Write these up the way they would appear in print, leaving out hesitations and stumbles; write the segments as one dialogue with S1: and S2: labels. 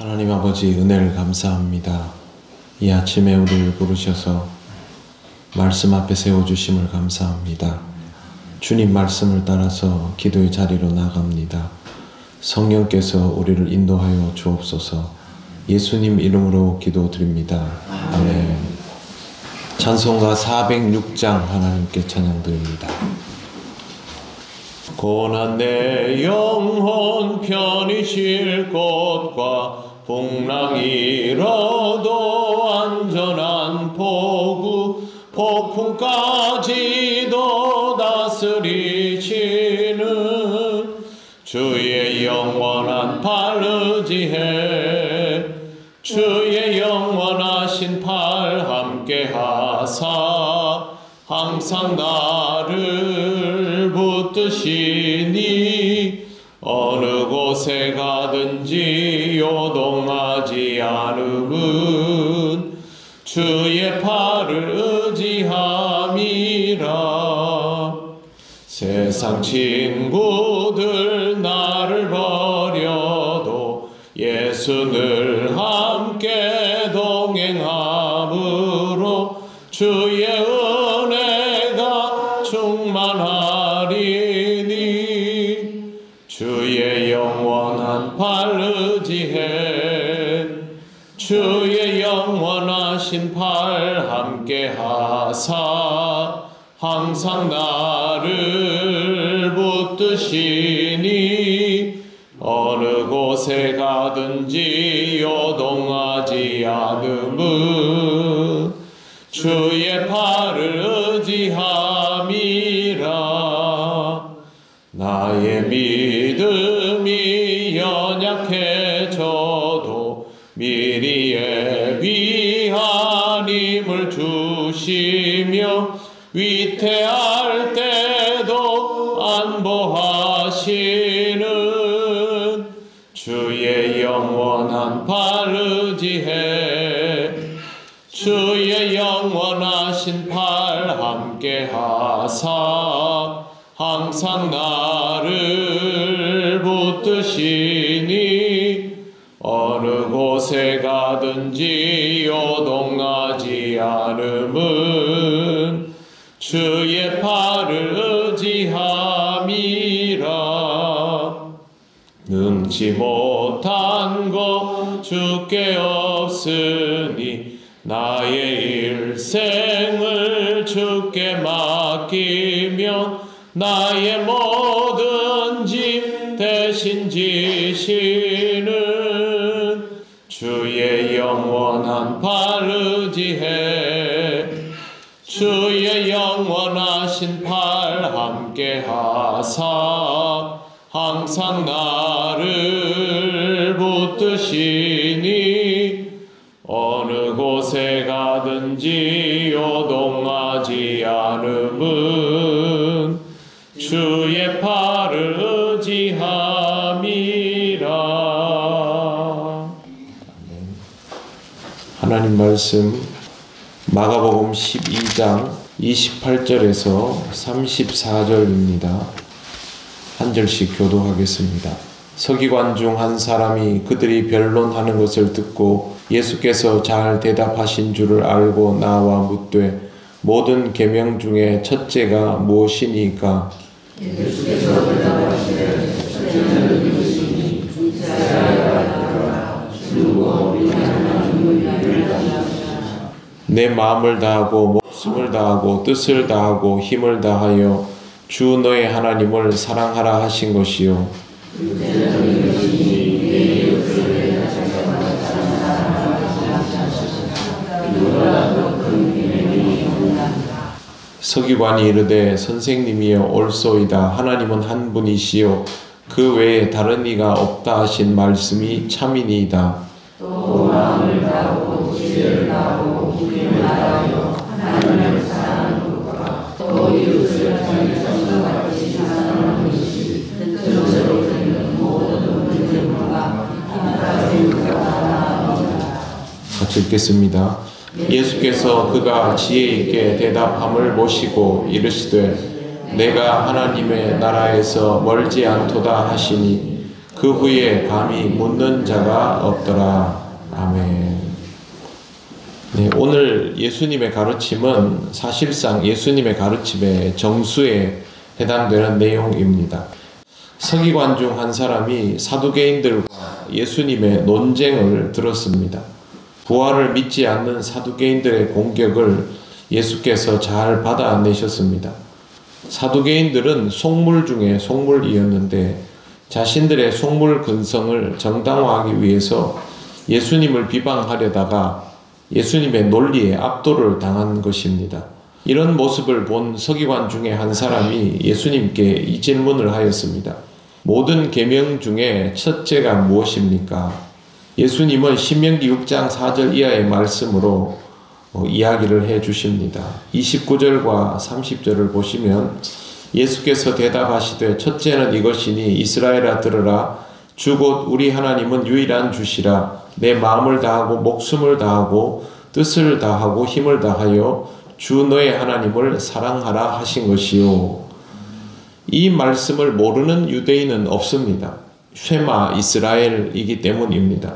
S1: 하나님 아버지 은혜를 감사합니다. 이 아침에 우리를 부르셔서 말씀 앞에 세워주심을 감사합니다. 주님 말씀을 따라서 기도의 자리로 나갑니다. 성령께서 우리를 인도하여 주옵소서. 예수님 이름으로 기도드립니다. 아멘. 찬송가 406장 하나님께 찬양드립니다. 고난 내 영혼 편히 쉴 곳과 풍랑 일어도 안전한 포구 폭풍까지도 다스리시는 주의 영원한 팔 의지해 주의 영원하신 팔 함께하사 항상 나를 붙드시니 어느 곳에 가든지 요동하지 않음은 주의 팔을 의지함이라. 세상 친구들 나를 버려도 예수 늘 함께 동행함으로 주의 은혜가 충만하리니 주의 영원한 팔 의지해 주의 영원하신 팔 함께하사 항상 나를 붙드시니 어느 곳에 가든지 요동하지 않음은 주의 팔을 의지함이라. 나의 믿음이 연약해져도 미리 예비한 힘을 주시며 위태할 때도 안보하시는 주의 영원한 팔 의지해 주의 영원하신 팔 함께하사 항상 나를 붙드시니 어느 곳에 가든지 요동하지 않음은 주의 팔을 의지함이라. 능치 못한 것 주께 없으니 나의 일생을 주께 맡기며 나의 모든 짐 대신 지시는 주의 영원한 팔 의지해 주의 영원하신 팔 함께하사 항상 나를 붙드시니 어느 곳에 가든지 요동하지 않음은 주의 팔을 의지함이라. 하나님 말씀 마가복음 12장 28절에서 34절입니다. 한 절씩 교도하겠습니다. 서기관 중 한 사람이 그들이 변론하는 것을 듣고 예수께서 잘 대답하신 줄을 알고 나와 묻되 모든 계명 중에 첫째가 무엇이니까? 예수께서 대답하시되 첫째는 이것이니 내 마음을 다하고 목숨을 다하고 뜻을 다하고 힘을 다하여 주 너의 하나님을 사랑하라 하신 것이요. 서기관이 이르되 선생님이여 옳소이다. 하나님은 한 분이시요 그 외에 다른 이가 없다 하신 말씀이 참이니이다. 또 마음을 다하고 지혜를 다하고 힘을 다하여 하나님을 사랑하는 것과 또 이웃을 자기 자신같이 사랑하는 것이 뜻으로 되는 모든 문제보다 하나님을 사랑합니다. 같이 읽겠습니다. 예수께서 그가 지혜 있게 대답함을 보시고 이르시되 내가 하나님의 나라에서 멀지 않도다 하시니 그 후에 감히 묻는 자가 없더라. 아멘. 네, 오늘 예수님의 가르침은 사실상 예수님의 가르침의 정수에 해당되는 내용입니다. 서기관 중 한 사람이 사두개인들과 예수님의 논쟁을 들었습니다. 부활을 믿지 않는 사두개인들의 공격을 예수께서 잘 받아내셨습니다. 사두개인들은 속물 중에 속물이었는데 자신들의 속물 근성을 정당화하기 위해서 예수님을 비방하려다가 예수님의 논리에 압도를 당한 것입니다. 이런 모습을 본 서기관 중에 한 사람이 예수님께 이 질문을 하였습니다. 모든 계명 중에 첫째가 무엇입니까? 예수님은 신명기 6장 4절 이하의 말씀으로 이야기를 해 주십니다. 29절과 30절을 보시면 예수께서 대답하시되 첫째는 이것이니 이스라엘아 들으라. 주 곧 우리 하나님은 유일한 주시라. 내 마음을 다하고 목숨을 다하고 뜻을 다하고 힘을 다하여 주 너의 하나님을 사랑하라 하신 것이요. 이 말씀을 모르는 유대인은 없습니다. 쉐마 이스라엘이기 때문입니다.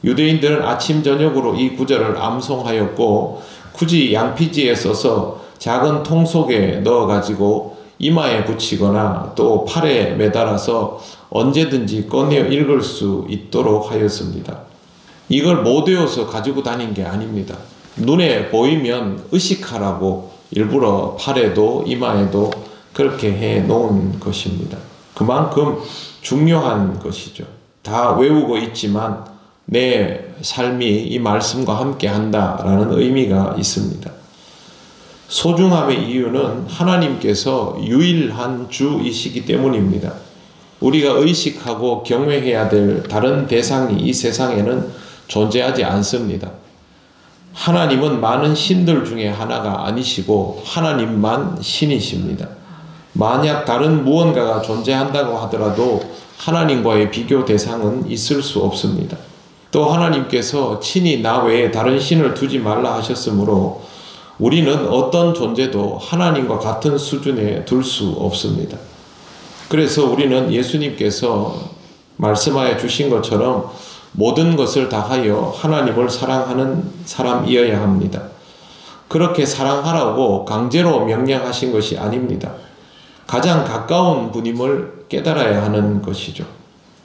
S1: 유대인들은 아침 저녁으로 이 구절을 암송하였고 굳이 양피지에 써서 작은 통 속에 넣어가지고 이마에 붙이거나 또 팔에 매달아서 언제든지 꺼내어 읽을 수 있도록 하였습니다. 이걸 못 외워서 가지고 다닌 게 아닙니다. 눈에 보이면 의식하라고 일부러 팔에도 이마에도 그렇게 해 놓은 것입니다. 그만큼 중요한 것이죠. 다 외우고 있지만 내 삶이 이 말씀과 함께 한다라는 의미가 있습니다. 소중함의 이유는 하나님께서 유일한 주이시기 때문입니다. 우리가 의식하고 경외해야 될 다른 대상이 이 세상에는 존재하지 않습니다. 하나님은 많은 신들 중에 하나가 아니시고 하나님만 신이십니다. 만약 다른 무언가가 존재한다고 하더라도 하나님과의 비교 대상은 있을 수 없습니다. 또 하나님께서 친히 나 외에 다른 신을 두지 말라 하셨으므로 우리는 어떤 존재도 하나님과 같은 수준에 둘 수 없습니다. 그래서 우리는 예수님께서 말씀하여 주신 것처럼 모든 것을 다하여 하나님을 사랑하는 사람이어야 합니다. 그렇게 사랑하라고 강제로 명령하신 것이 아닙니다. 가장 가까운 분임을 깨달아야 하는 것이죠.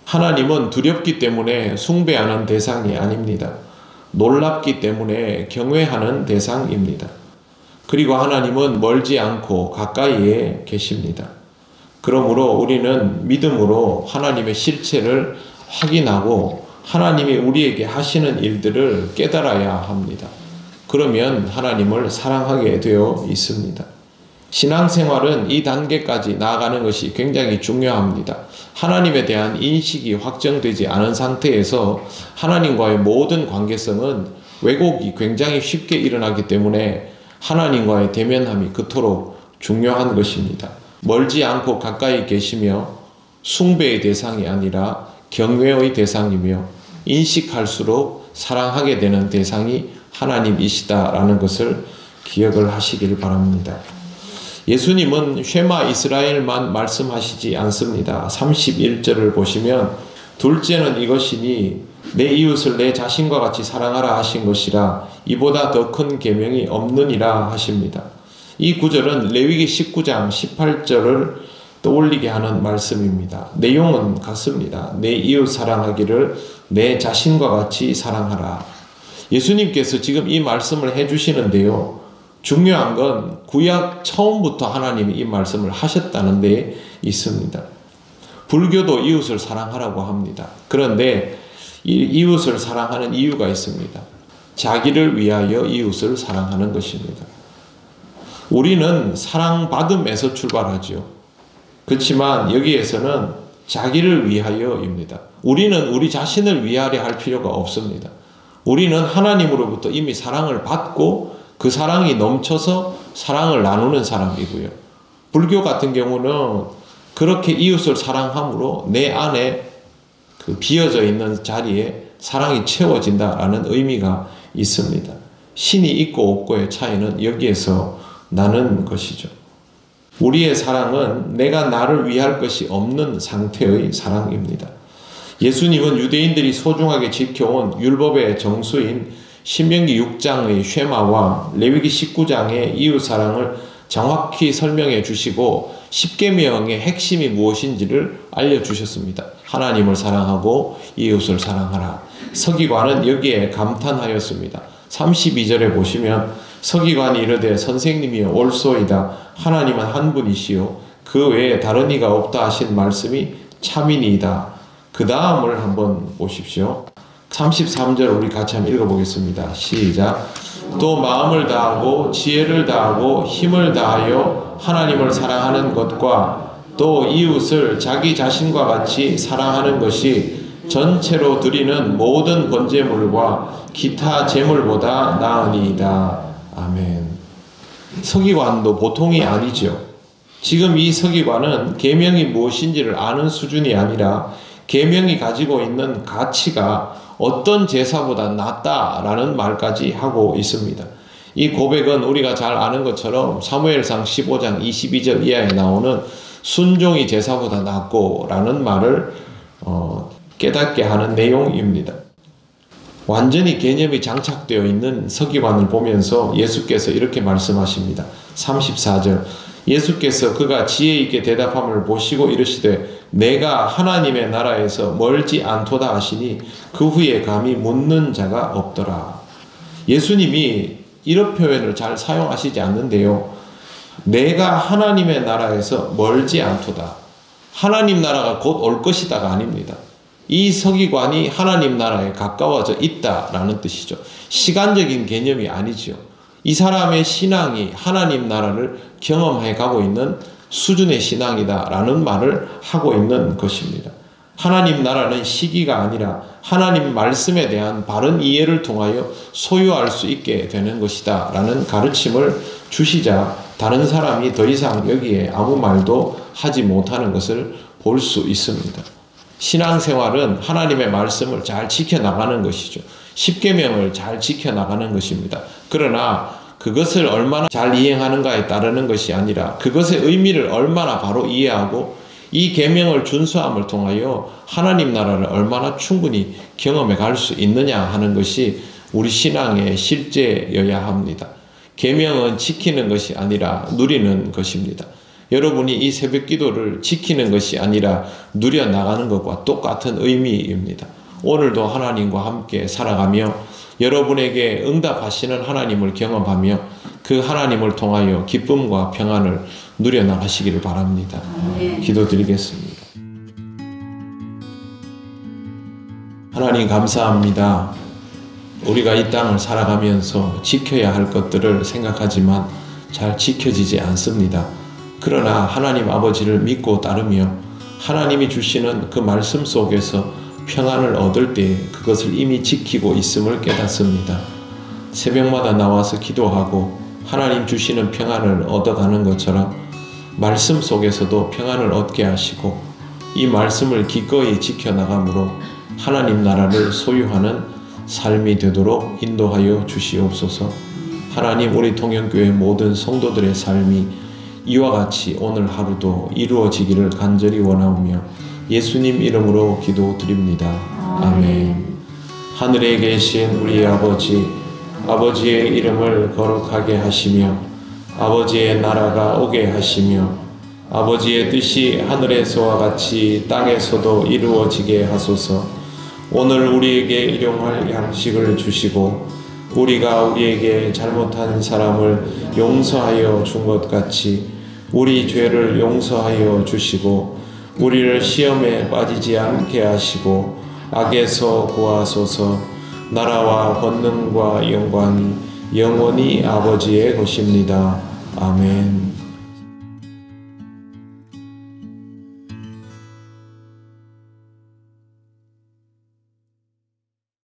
S1: 하나님은 두렵기 때문에 숭배하는 대상이 아닙니다. 놀랍기 때문에 경외하는 대상입니다. 그리고 하나님은 멀지 않고 가까이에 계십니다. 그러므로 우리는 믿음으로 하나님의 실체를 확인하고 하나님이 우리에게 하시는 일들을 깨달아야 합니다. 그러면 하나님을 사랑하게 되어 있습니다. 신앙생활은 이 단계까지 나아가는 것이 굉장히 중요합니다. 하나님에 대한 인식이 확정되지 않은 상태에서 하나님과의 모든 관계성은 왜곡이 굉장히 쉽게 일어나기 때문에 하나님과의 대면함이 그토록 중요한 것입니다. 멀지 않고 가까이 계시며 숭배의 대상이 아니라 경외의 대상이며 인식할수록 사랑하게 되는 대상이 하나님이시다라는 것을 기억을 하시길 바랍니다. 예수님은 쉐마 이스라엘만 말씀하시지 않습니다. 31절을 보시면 둘째는 이것이니 내 이웃을 내 자신과 같이 사랑하라 하신 것이라 이보다 더 큰 계명이 없느니라 하십니다. 이 구절은 레위기 19장 18절을 떠올리게 하는 말씀입니다. 내용은 같습니다. 내 이웃 사랑하기를 내 자신과 같이 사랑하라. 예수님께서 지금 이 말씀을 해주시는데요. 중요한 건 구약 처음부터 하나님이 이 말씀을 하셨다는 데 있습니다. 불교도 이웃을 사랑하라고 합니다. 그런데 이 이웃을 사랑하는 이유가 있습니다. 자기를 위하여 이웃을 사랑하는 것입니다. 우리는 사랑받음에서 출발하죠. 그렇지만 여기에서는 자기를 위하여입니다. 우리는 우리 자신을 위하려 할 필요가 없습니다. 우리는 하나님으로부터 이미 사랑을 받고 그 사랑이 넘쳐서 사랑을 나누는 사람이고요. 불교 같은 경우는 그렇게 이웃을 사랑함으로 내 안에 그 비어져 있는 자리에 사랑이 채워진다라는 의미가 있습니다. 신이 있고 없고의 차이는 여기에서 나는 것이죠. 우리의 사랑은 내가 나를 위할 것이 없는 상태의 사랑입니다. 예수님은 유대인들이 소중하게 지켜온 율법의 정수인 신명기 6장의 쉐마와 레위기 19장의 이웃사랑을 정확히 설명해 주시고 십계명의 핵심이 무엇인지를 알려주셨습니다. 하나님을 사랑하고 이웃을 사랑하라. 서기관은 여기에 감탄하였습니다. 32절에 보시면 서기관이 이르되 선생님이여 옳소이다. 하나님은 한 분이시요 그 외에 다른 이가 없다 하신 말씀이 참이니이다. 그 다음을 한번 보십시오. 33절 우리 같이 한번 읽어보겠습니다. 시작. 또 마음을 다하고 지혜를 다하고 힘을 다하여 하나님을 사랑하는 것과 또 이웃을 자기 자신과 같이 사랑하는 것이 전체로 드리는 모든 번제물과 기타 제물보다 나으니이다. 아멘. 서기관도 보통이 아니죠. 지금 이 서기관은 계명이 무엇인지를 아는 수준이 아니라 계명이 가지고 있는 가치가 어떤 제사보다 낫다라는 말까지 하고 있습니다. 이 고백은 우리가 잘 아는 것처럼 사무엘상 15장 22절 이하에 나오는 순종이 제사보다 낫고 라는 말을 깨닫게 하는 내용입니다. 완전히 개념이 장착되어 있는 서기관을 보면서 예수께서 이렇게 말씀하십니다. 34절 예수께서 그가 지혜 있게 대답함을 보시고 이르시되 내가 하나님의 나라에서 멀지 않도다 하시니 그 후에 감히 묻는 자가 없더라. 예수님이 이런 표현을 잘 사용하시지 않는데요. 내가 하나님의 나라에서 멀지 않도다. 하나님 나라가 곧 올 것이다가 아닙니다. 이 서기관이 하나님 나라에 가까워져 있다라는 뜻이죠. 시간적인 개념이 아니죠. 이 사람의 신앙이 하나님 나라를 경험해 가고 있는 수준의 신앙이다라는 말을 하고 있는 것입니다. 하나님 나라는 시기가 아니라 하나님 말씀에 대한 바른 이해를 통하여 소유할 수 있게 되는 것이다 라는 가르침을 주시자 다른 사람이 더 이상 여기에 아무 말도 하지 못하는 것을 볼 수 있습니다. 신앙생활은 하나님의 말씀을 잘 지켜나가는 것이죠. 십계명을 잘 지켜나가는 것입니다. 그러나 그것을 얼마나 잘 이행하는가에 따르는 것이 아니라 그것의 의미를 얼마나 바로 이해하고 이 계명을 준수함을 통하여 하나님 나라를 얼마나 충분히 경험해 갈 수 있느냐 하는 것이 우리 신앙의 실제여야 합니다. 계명은 지키는 것이 아니라 누리는 것입니다. 여러분이 이 새벽 기도를 지키는 것이 아니라 누려나가는 것과 똑같은 의미입니다. 오늘도 하나님과 함께 살아가며 여러분에게 응답하시는 하나님을 경험하며 그 하나님을 통하여 기쁨과 평안을 누려나가시기를 바랍니다. 기도드리겠습니다. 하나님 감사합니다. 우리가 이 땅을 살아가면서 지켜야 할 것들을 생각하지만 잘 지켜지지 않습니다. 그러나 하나님 아버지를 믿고 따르며 하나님이 주시는 그 말씀 속에서 평안을 얻을 때 그것을 이미 지키고 있음을 깨닫습니다. 새벽마다 나와서 기도하고 하나님 주시는 평안을 얻어가는 것처럼 말씀 속에서도 평안을 얻게 하시고 이 말씀을 기꺼이 지켜나감으로 하나님 나라를 소유하는 삶이 되도록 인도하여 주시옵소서. 하나님 우리 통영교회 모든 성도들의 삶이 이와 같이 오늘 하루도 이루어지기를 간절히 원하오며 예수님 이름으로 기도드립니다. 아멘. 하늘에 계신 우리 아버지, 아버지의 이름을 거룩하게 하시며 아버지의 나라가 오게 하시며 아버지의 뜻이 하늘에서와 같이 땅에서도 이루어지게 하소서. 오늘 우리에게 일용할 양식을 주시고 우리가 우리에게 잘못한 사람을 용서하여 준 것 같이 우리 죄를 용서하여 주시고 우리를 시험에 빠지지 않게 하시고 악에서 구하소서. 나라와 권능과 영광이 영원히 아버지의 것입니다. 아멘.